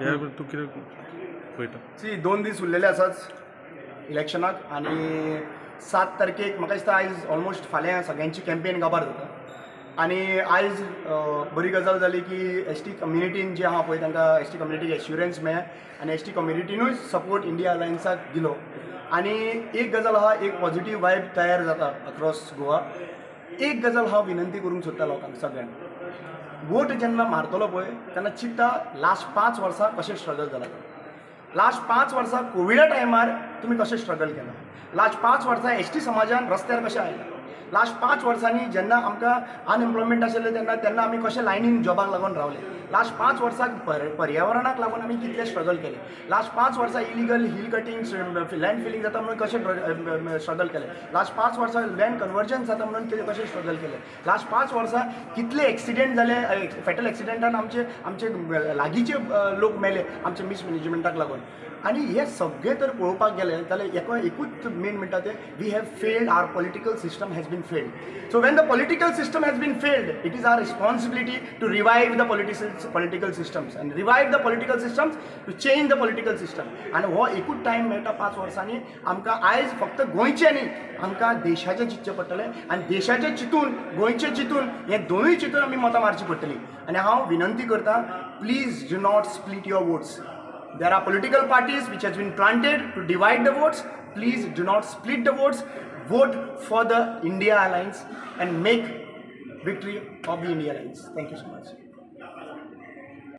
तूं कितें पळयता? सी 2 दीस उरलेले आसात इलेक्शनाक आनी 7 तारखेक म्हाका दिसता आयज ऑलमोस्ट फाल्यां सगळ्यांची कॅम्पेन काबार जाता आनी आयज बरी गजाल जाली की एस टी कम्युनिटीन जे आहा पळय तांकां एस टी कम्युनिटीक एश्युरन्स मेळ्ळ्या आनी एस टी कम्युनिटीनूय सपोर्ट इंडिया अलायन्साक दिलो आनी एक गजाल आहा, एक पॉझिटीव वायब तयार जाता अक्रॉस गोवा. एक गजाल हांव विनंती करूंक सोदता लोकांक सगळ्यांक, वोट जेन्ना मारतलो पळय तेन्ना चिंतता लास्ट 5 वर्सां कशें स्ट्रगल जालां. लास्ट 5 वर्सां कोविडा टायमार तुमी कशें स्ट्रगल केलां. लास्ट 5 वर्सां एस टी समाजान रस्त्यार कशें आयला. लास्ट 5 वर्सांनी जेन्ना आमकां अनएम्प्लॉयमेंट आशिल्लें तेन्ना आमी कशें लायनीन जॉबाक लागून रावले. लास्ट 5 वर्सांक पर्यावरणाक लागून आमी कितले स्ट्रगल केले. लास्ट 5 वर्सां illegal hill cutting land filling जाता म्हणून कशें स्ट्रगल केले. लास्ट 5 वर्सां लँड कन्वर्जन जाता म्हणून कशें स्ट्रगल केले. लास्ट 5 वर्सां कितले एक्सिडेंट जाले, फॅटल एक्सिडेंटान आमचे लागींचे लोक मेले आमचे मिसमॅनेजमेंटाक लागून. आनी हे सगळे तर पळोवपाक गेले जाल्यार एकूच मेन म्हणटा ते we have failed our political system has been failed. So when the political system has been failed it is our responsibility to revive the political systems and revive the political systems to change the political system. आनी हो एकूच time मेळटा 5 वर्सांनी. आमकां आयज फक्त गोंयचें न्ही, आमकां देशाचें चिंतचें पडटलें आनी देशाचें चिंतून गोंयचें चिंतून हे दोनूय चिंतून आमी मतां मारची पडटलीं. आनी हांव विनंती करतां, please do not split your votes. There are political parties which has been planted to divide the votes. Please do not split the votes. Vote for the India Alliance and make victory of the India Alliance. Thank you so much.